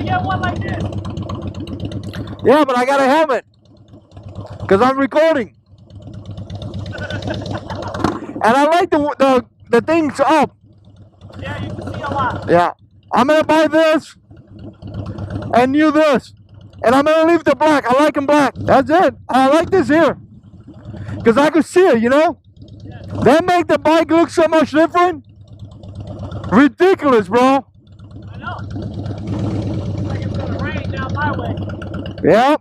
get one like this. Yeah, but I got a helmet. Because I'm recording. And I like the things up. Yeah, you can see a lot. Yeah. I'm going to buy this. And you this. And I'm going to leave the black. I like them black. That's it. I like this here. Because I could see it, you know? Yeah. That make the bike look so much different. Ridiculous, bro. I know. Looks like it's going to rain down my way. Yep.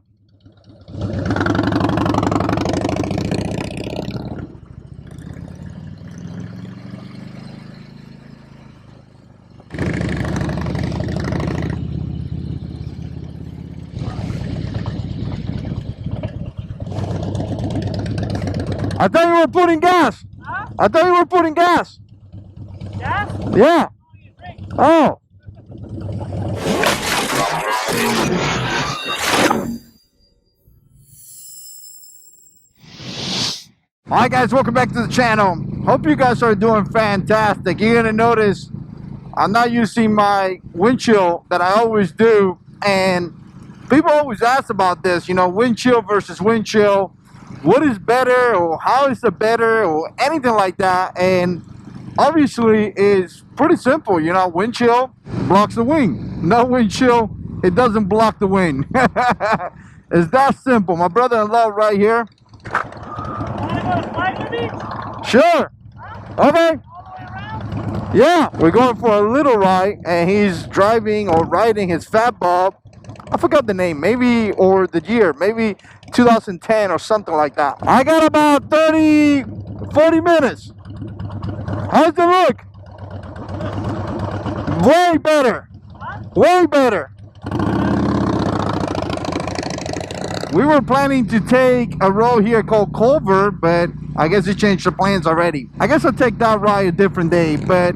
I thought you were putting gas. Huh? I thought you were putting gas. Gas? Yeah. Oh. Alright guys, welcome back to the channel. Hope you guys are doing fantastic. You're gonna notice I'm not using my windshield that I always do, and people always ask about this, you know, windshield versus windshield. What is better, or how is it better, or anything like that? And obviously it's pretty simple, you know. Windshield blocks the wind. No windshield, it doesn't block the wind. It's that simple. My brother-in-law right here. Want to go to Flag with me? Sure. Huh? Okay. All the way around? Yeah, we're going for a little ride, and he's driving or riding his Fat Bob. I forgot the name, maybe, or the year, maybe 2010 or something like that. I got about 40 minutes. How's it look? Way better. Huh? Way better. We were planning to take a road here called Culver, but I guess they changed the plans already. I guess I'll take that ride a different day, but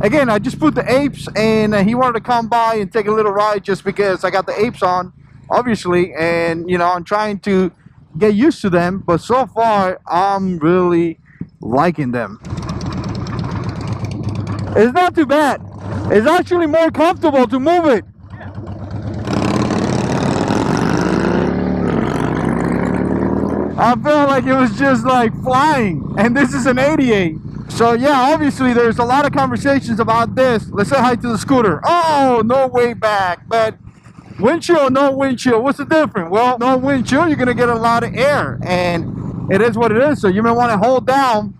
again, I just put the apes, and he wanted to come by and take a little ride just because I got the apes on, obviously, and you know, I'm trying to get used to them, but so far I'm really liking them. It's not too bad. It's actually more comfortable to move it. I felt like it was just like flying, and this is an 88. So yeah, obviously there's a lot of conversations about this. Let's say hi to the scooter. Oh, no way back. But windshield, no windshield. What's the difference? Well, no windshield, you're gonna get a lot of air, and it is what it is. So you may want to hold down,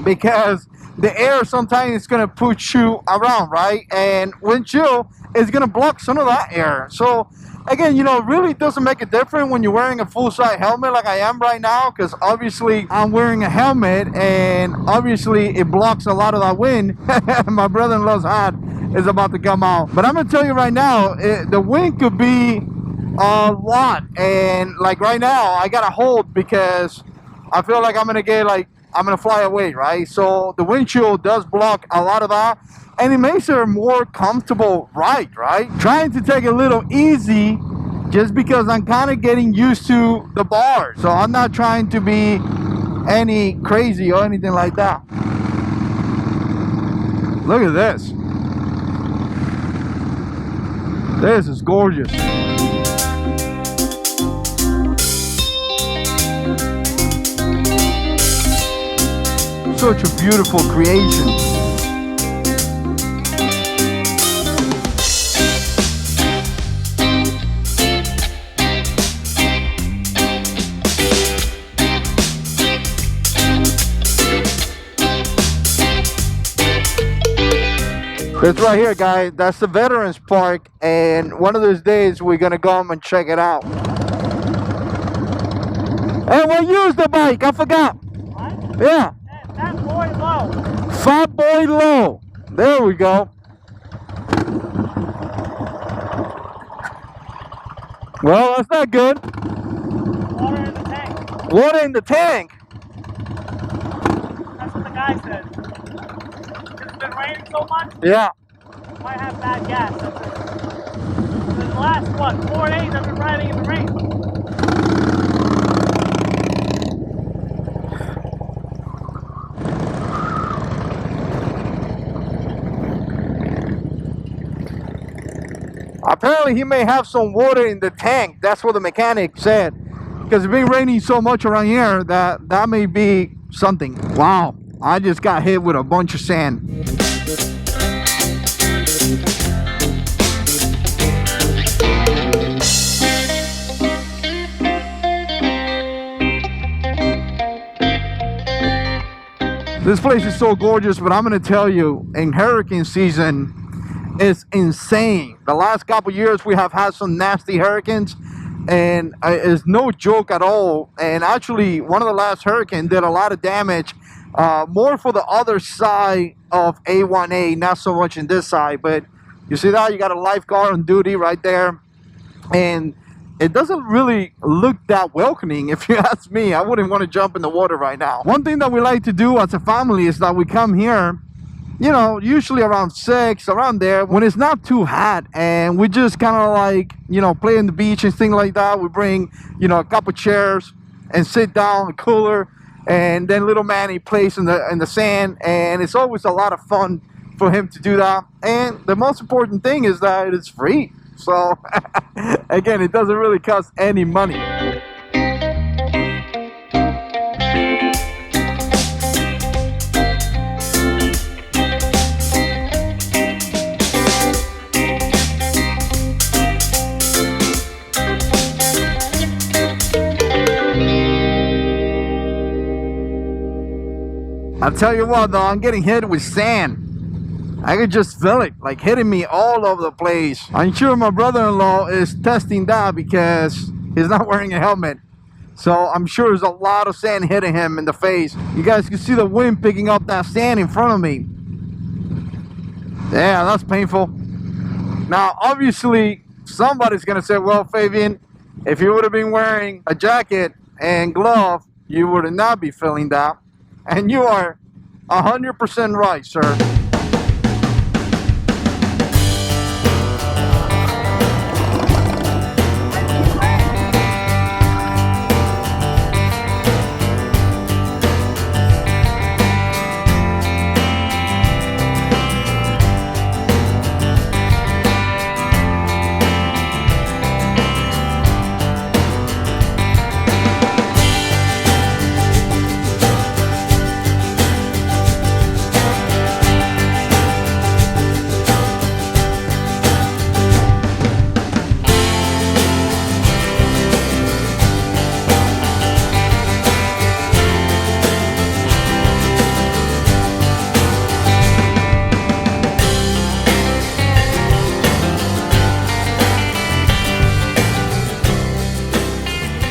because the air sometimes is gonna push you around, right? And windshield is gonna block some of that air. So again, you know, it really doesn't make a difference when you're wearing a full-size helmet like I am right now, because obviously I'm wearing a helmet, and obviously it blocks a lot of that wind. My brother-in-law's hat is about to come out, but I'm gonna tell you right now, the wind could be a lot, and like right now I gotta hold because I feel like I'm gonna fly away, right? So the windshield does block a lot of that, and it makes it a more comfortable ride, right? Trying to take it a little easy just because I'm kind of getting used to the bars. So I'm not trying to be any crazy or anything like that. Look at this. This is gorgeous. Such a beautiful creation. That's right here, guys. That's the Veterans Park, and one of those days we're gonna go home and check it out. Hey, we'll use the bike. I forgot. What? Yeah. Fat Boy Low. Fat Boy Low. There we go. Well, that's not good. Water in the tank. Water in the tank? That's what the guy said. It's been raining so much, Yeah. might have bad gas. That's it. The last, what, 4 days I've been riding in the rain. Apparently he may have some water in the tank. That's what the mechanic said, because it's been raining so much around here that may be something. Wow, I just got hit with a bunch of sand. This place is so gorgeous, but I'm gonna tell you, in hurricane season, it's insane. The last couple years we have had some nasty hurricanes, and it's no joke at all. And actually, one of the last hurricanes did a lot of damage, more for the other side of A1A, not so much in this side. But you see that? You got a lifeguard on duty right there, and it doesn't really look that welcoming, if you ask me. I wouldn't want to jump in the water right now. One thing that we like to do as a family is that we come here, you know, usually around 6, around there, when it's not too hot, and we just kind of like, you know, play on the beach and things like that. We bring, you know, a couple chairs and sit down, a cooler, and then little Manny plays in the sand, and it's always a lot of fun for him to do that. And the most important thing is that it's free. So again, it doesn't really cost any money. I'll tell you what though, I'm getting hit with sand. I could just feel it, like hitting me all over the place. I'm sure my brother-in-law is testing that because he's not wearing a helmet. So I'm sure there's a lot of sand hitting him in the face. You guys can see the wind picking up that sand in front of me. Yeah, that's painful. Now, obviously, somebody's gonna say, well, Fabian, if you would have been wearing a jacket and glove, you would not be feeling that. And you are 100% right, sir.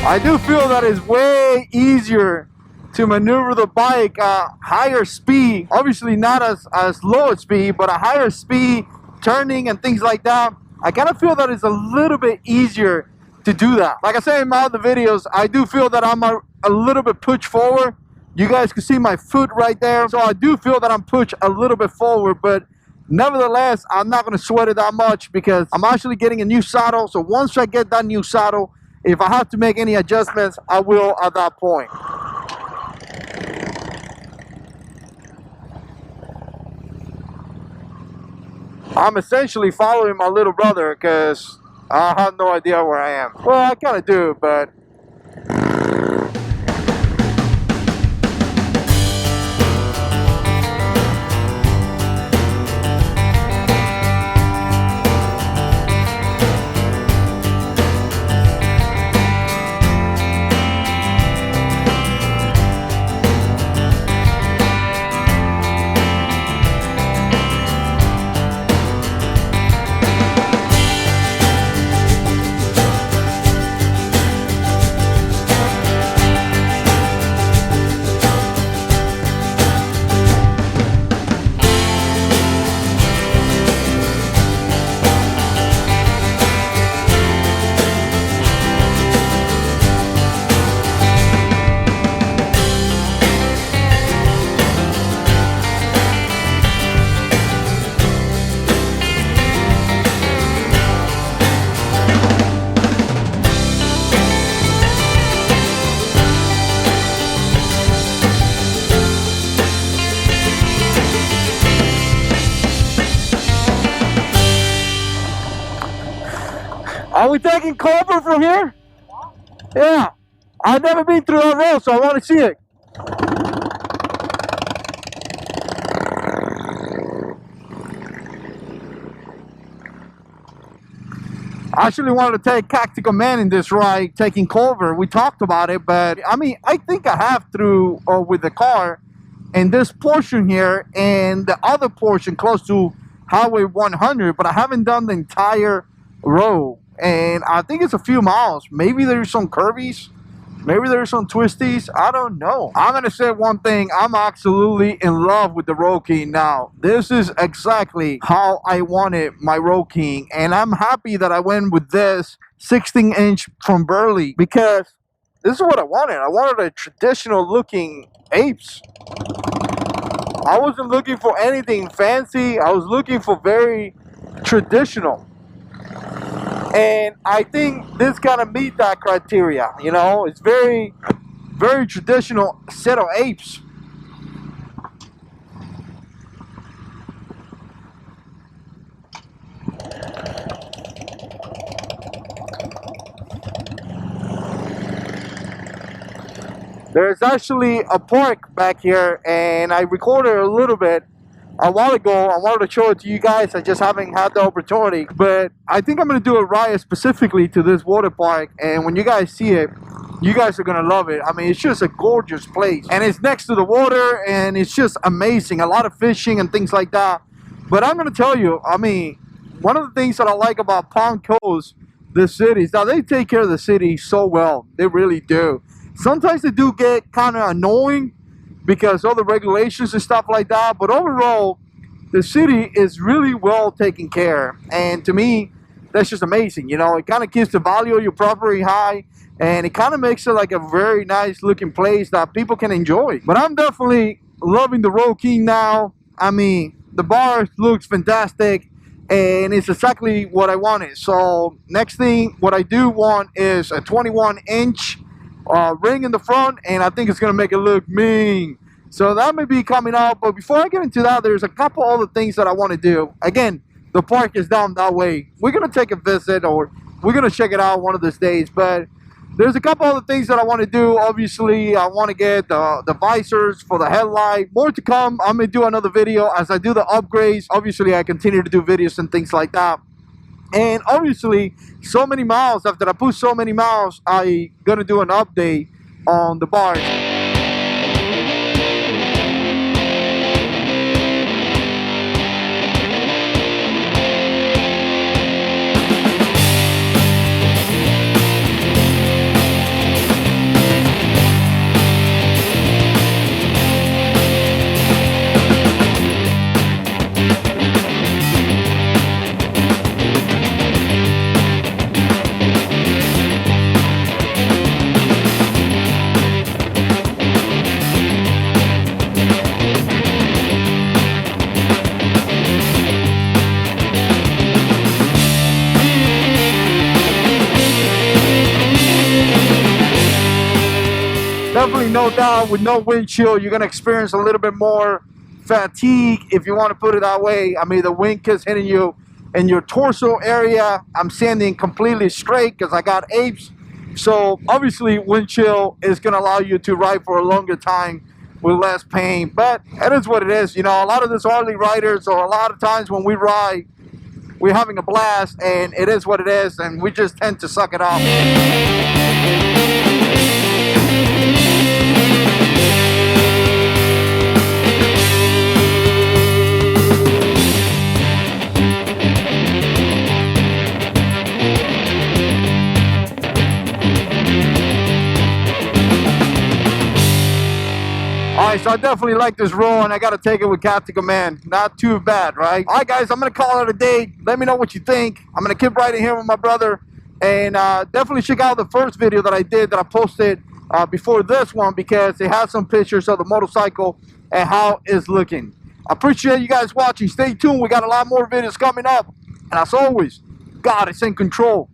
I do feel that it's way easier to maneuver the bike at higher speed. Obviously not as low a speed, but a higher speed, turning and things like that. I kind of feel that it's a little bit easier to do that. Like I say in my other videos, I do feel that I'm a little bit pushed forward. You guys can see my foot right there. So I do feel that I'm pushed a little bit forward, but nevertheless, I'm not going to sweat it that much because I'm actually getting a new saddle. So once I get that new saddle, if I have to make any adjustments, I will at that point. I'm essentially following my little brother because I have no idea where I am. Well, I kind of do, but Are we taking Culver from here? Yeah. I've never been through that road, so I want to see it. I actually wanted to take Tactical Man in this ride, taking Culver. We talked about it, but I mean, I think I have through with the car in this portion here and the other portion close to Highway 100, but I haven't done the entire road. And I think it's a few miles. Maybe there's some curvies. Maybe there's some twisties. I don't know. I'm going to say one thing. I'm absolutely in love with the Road King now. This is exactly how I wanted my Road King. And I'm happy that I went with this 16-inch from Burley because this is what I wanted. I wanted a traditional looking apes. I wasn't looking for anything fancy. I was looking for very traditional. And I think this kind of meet that criteria, you know. It's very, very traditional set of apes. There's actually a park back here, and I recorded a little bit a while ago. I wanted to show it to you guys. I just haven't had the opportunity, but I think I'm going to do a ride specifically to this water park, and when you guys see it, you guys are going to love it. I mean, it's just a gorgeous place, and it's next to the water, and it's just amazing. A lot of fishing and things like that. But I'm going to tell you, I mean, one of the things that I like about Palm Coast, the cities, now they take care of the city so well. They really do. Sometimes they do get kind of annoying because of the regulations and stuff like that, but overall the city is really well taken care, and to me that's just amazing. You know, it kind of keeps the value of your property high, and it kind of makes it like a very nice looking place that people can enjoy. But I'm definitely loving the Road King now. I mean, the bar looks fantastic and it's exactly what I wanted. So next thing, what I do want is a 21-inch ring in the front, and I think it's gonna make it look mean. So that may be coming out, but before I get into that, there's a couple other things that I want to do. Again, the park is down that way. We're gonna take a visit, or we're gonna check it out one of these days, but there's a couple other things that I want to do. Obviously, I want to get the visors for the headlight. More to come. I'm gonna do another video as I do the upgrades. Obviously, I continue to do videos and things like that. And obviously, so many miles, after I put so many miles, I gonna do an update on the bars. Definitely, no doubt, with no windshield, you're gonna experience a little bit more fatigue, if you want to put it that way. I mean, the wind keeps hitting you in your torso area. I'm standing completely straight because I got apes. So obviously, windshield is gonna allow you to ride for a longer time with less pain. But it is what it is. You know, a lot of this Harley riders, or a lot of times when we ride, we're having a blast, and it is what it is, and we just tend to suck it up. Alright, so I definitely like this roll, and I gotta take it with Captain Command. Not too bad, right? Alright guys, I'm gonna call it a day. Let me know what you think. I'm gonna keep riding here with my brother, and definitely check out the first video that I did, that I posted before this one, because it has some pictures of the motorcycle and how it's looking. I appreciate you guys watching. Stay tuned, we got a lot more videos coming up, and as always, God is in control.